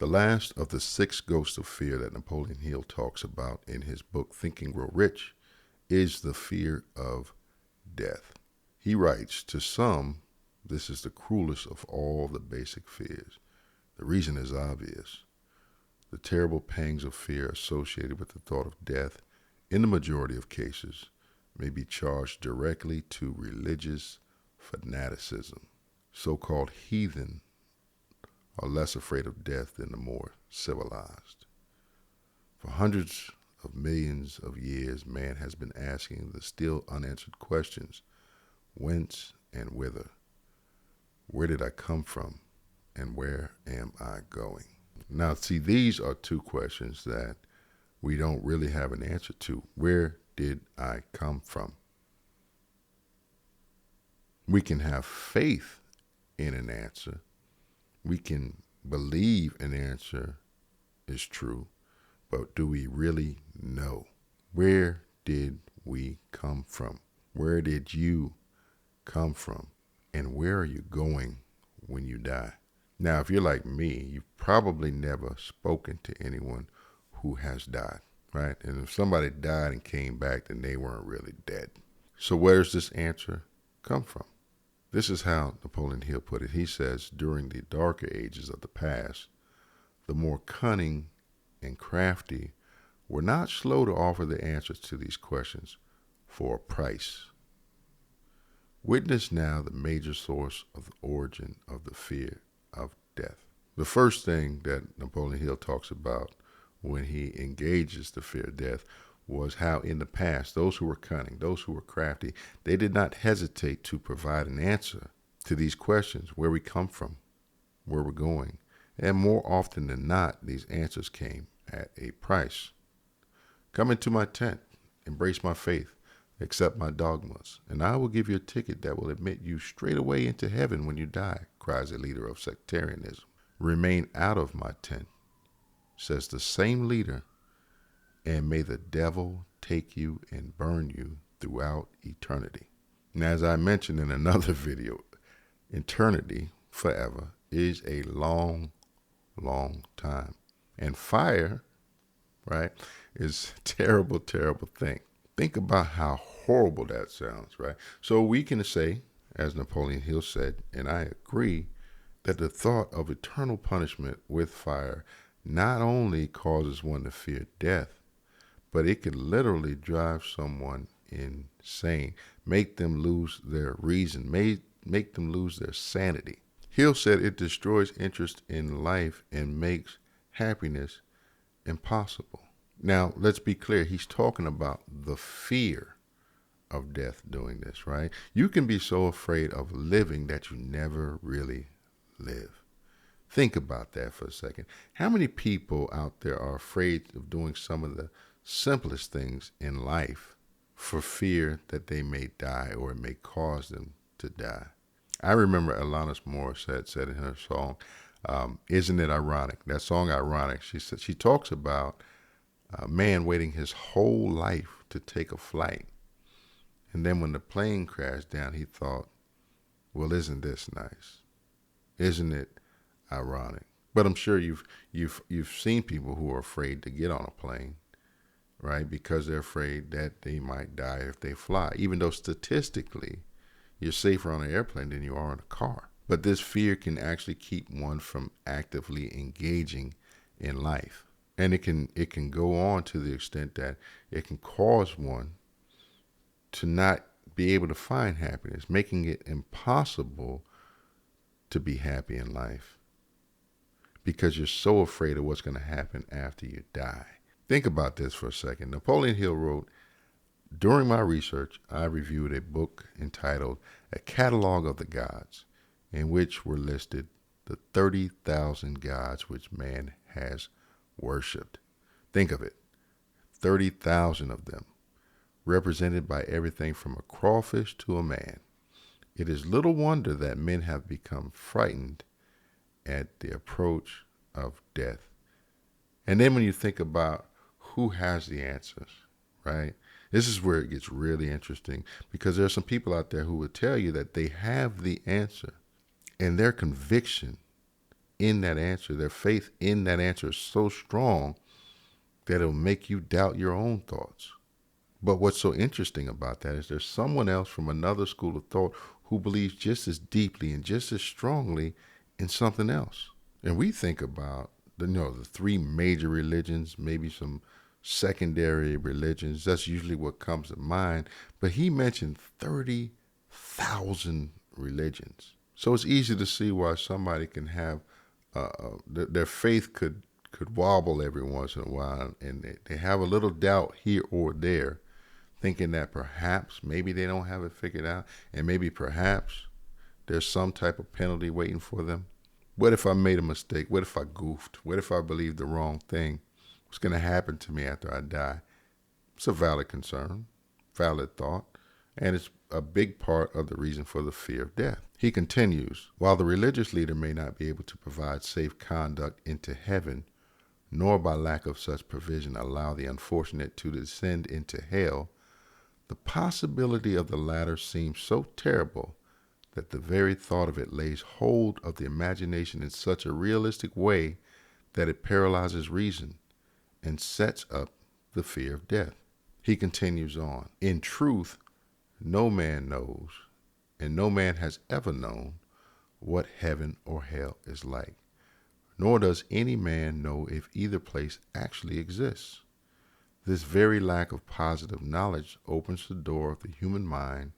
The last of the 6 ghosts of fear that Napoleon Hill talks about in his book Think and Grow Rich is the fear of death. He writes, to some, this is the cruelest of all the basic fears. The reason is obvious. The terrible pangs of fear associated with the thought of death, in the majority of cases, may be charged directly to religious fanaticism. So-called heathen are less afraid of death than the more civilized. For hundreds of millions of years, man has been asking the still unanswered questions: whence and whither? Where did I come from? And where am I going? Now, see, these are 2 questions that we don't really have an answer to. Where did I come from? We can have faith in an answer. We can believe an answer is true, but do we really know? Where did we come from? Where did you come from? And where are you going when you die? Now, if you're like me, you've probably never spoken to anyone who has died, right? And if somebody died and came back, then they weren't really dead. So where does this answer come from? This is how Napoleon Hill put it. He says, during the darker ages of the past, the more cunning and crafty were not slow to offer the answers to these questions for a price. Witness now the major source of the origin of the fear of death. The first thing that Napoleon Hill talks about when he engages the fear of death was how in the past, those who were cunning, those who were crafty, they did not hesitate to provide an answer to these questions: where we come from, where we're going. And more often than not, these answers came at a price. Come into my tent, embrace my faith, accept my dogmas, and I will give you a ticket that will admit you straight away into heaven when you die, cries a leader of sectarianism. Remain out of my tent, says the same leader, and may the devil take you and burn you throughout eternity. Now, as I mentioned in another video, eternity, forever, is a long, long time. And fire, right, is a terrible, terrible thing. Think about how horrible that sounds, right? So we can say, as Napoleon Hill said, and I agree, that the thought of eternal punishment with fire not only causes one to fear death, but it could literally drive someone insane, make them lose their reason, make them lose their sanity. Hill said it destroys interest in life and makes happiness impossible. Now, let's be clear. He's talking about the fear of death doing this, right? You can be so afraid of living that you never really live. Think about that for a second. How many people out there are afraid of doing some of the simplest things in life for fear that they may die or it may cause them to die? I remember Alanis Morissette said in her song, Isn't It Ironic? That song, Ironic, she talks about a man waiting his whole life to take a flight. And then when the plane crashed down, he thought, well, isn't this nice? Isn't it ironic? But I'm sure you've seen people who are afraid to get on a plane, right? Because they're afraid that they might die if they fly, even though statistically you're safer on an airplane than you are in a car. But this fear can actually keep one from actively engaging in life. And it can go on to the extent that it can cause one to not be able to find happiness, making it impossible to be happy in life because you're so afraid of what's going to happen after you die. Think about this for a second. Napoleon Hill wrote, during my research, I reviewed a book entitled A Catalog of the Gods, in which were listed the 30,000 gods which man has worshipped. Think of it, 30,000 of them, represented by everything from a crawfish to a man. It is little wonder that men have become frightened at the approach of death. And then when you think about who has the answers, right? This is where it gets really interesting, because there are some people out there who will tell you that they have the answer, and their conviction in that answer, their faith in that answer is so strong that it'll make you doubt your own thoughts. But what's so interesting about that is there's someone else from another school of thought who believes just as deeply and just as strongly in something else. And we think about the three major religions, maybe some secondary religions. That's usually what comes to mind. But he mentioned 30,000 religions. So it's easy to see why somebody can have their faith could wobble every once in a while, and they have a little doubt here or there, thinking that perhaps maybe they don't have it figured out, and maybe perhaps there's some type of penalty waiting for them. What if I made a mistake? What if I goofed? What if I believed the wrong thing? What's going to happen to me after I die? It's a valid concern, valid thought, and it's a big part of the reason for the fear of death. He continues, while the religious leader may not be able to provide safe conduct into heaven, nor by lack of such provision allow the unfortunate to descend into hell, the possibility of the latter seems so terrible that the very thought of it lays hold of the imagination in such a realistic way that it paralyzes reason and sets up the fear of death. He continues on, in truth, no man knows, and no man has ever known, what heaven or hell is like, nor does any man know if either place actually exists. This very lack of positive knowledge opens the door of the human mind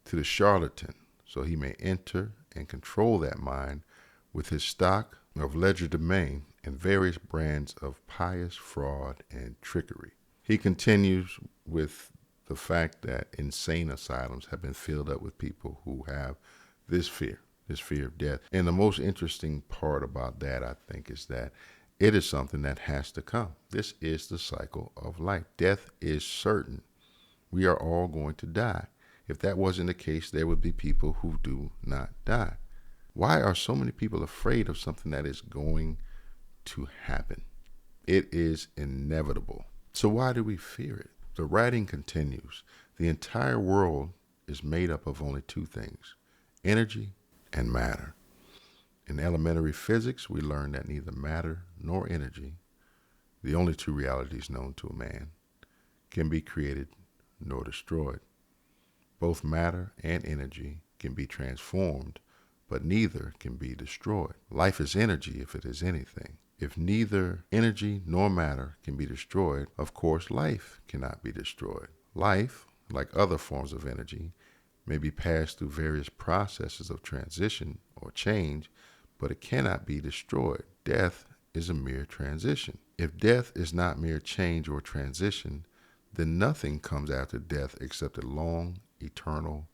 to the charlatan, so he may enter and control that mind with his stock of legerdemain and various brands of pious fraud and trickery. He continues with the fact that insane asylums have been filled up with people who have this fear of death. And the most interesting part about that, I think, is that it is something that has to come. This is the cycle of life. Death is certain. We are all going to die. If that wasn't the case, there would be people who do not die. Why are so many people afraid of something that is going to happen? It is inevitable. So why do we fear it? The writing continues. The entire world is made up of only two things, energy and matter. In elementary physics, we learn that neither matter nor energy, the only two realities known to a man, can be created nor destroyed. Both matter and energy can be transformed, but neither can be destroyed. Life is energy if it is anything. If neither energy nor matter can be destroyed, of course life cannot be destroyed. Life, like other forms of energy, may be passed through various processes of transition or change, but it cannot be destroyed. Death is a mere transition. If death is not mere change or transition, then nothing comes after death except a long, eternal,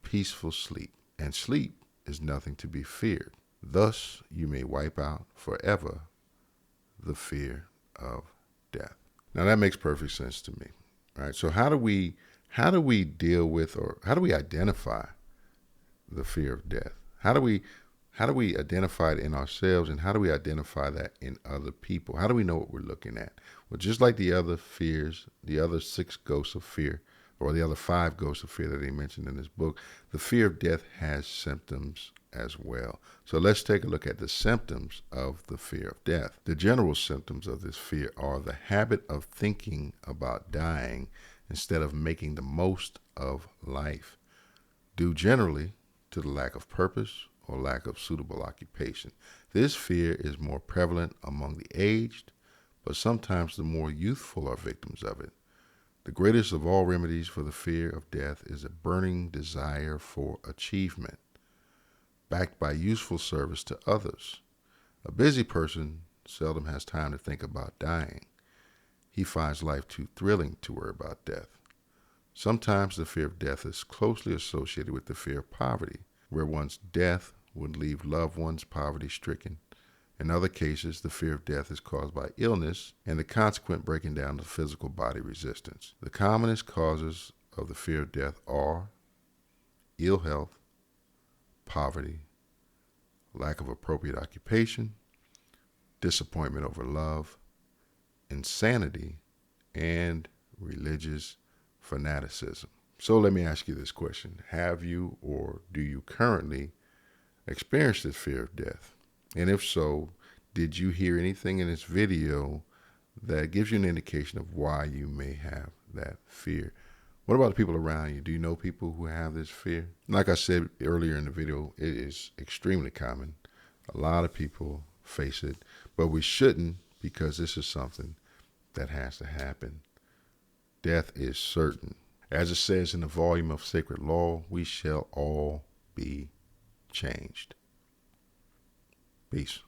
peaceful sleep. And sleep is nothing to be feared. Thus, you may wipe out forever the fear of death. Now that makes perfect sense to me, right? So how do we deal with, or how do we identify the fear of death? How do we identify it in ourselves, and how do we identify that in other people? How do we know what we're looking at? Well, just like the other fears, the other 6 ghosts of fear, or the other 5 ghosts of fear that he mentioned in his book, the fear of death has symptoms as well. So let's take a look at the symptoms of the fear of death. The general symptoms of this fear are the habit of thinking about dying instead of making the most of life, due generally to the lack of purpose or lack of suitable occupation. This fear is more prevalent among the aged, but sometimes the more youthful are victims of it. The greatest of all remedies for the fear of death is a burning desire for achievement, backed by useful service to others. A busy person seldom has time to think about dying. He finds life too thrilling to worry about death. Sometimes the fear of death is closely associated with the fear of poverty, where one's death would leave loved ones poverty-stricken. In other cases, the fear of death is caused by illness and the consequent breaking down of physical body resistance. The commonest causes of the fear of death are ill health, poverty, lack of appropriate occupation, disappointment over love, insanity, and religious fanaticism. So let me ask you this question. Have you, or do you currently experience this fear of death? And if so, did you hear anything in this video that gives you an indication of why you may have that fear? What about the people around you? Do you know people who have this fear? Like I said earlier in the video, it is extremely common. A lot of people face it, but we shouldn't, because this is something that has to happen. Death is certain. As it says in the volume of Sacred Law, we shall all be changed. Peace.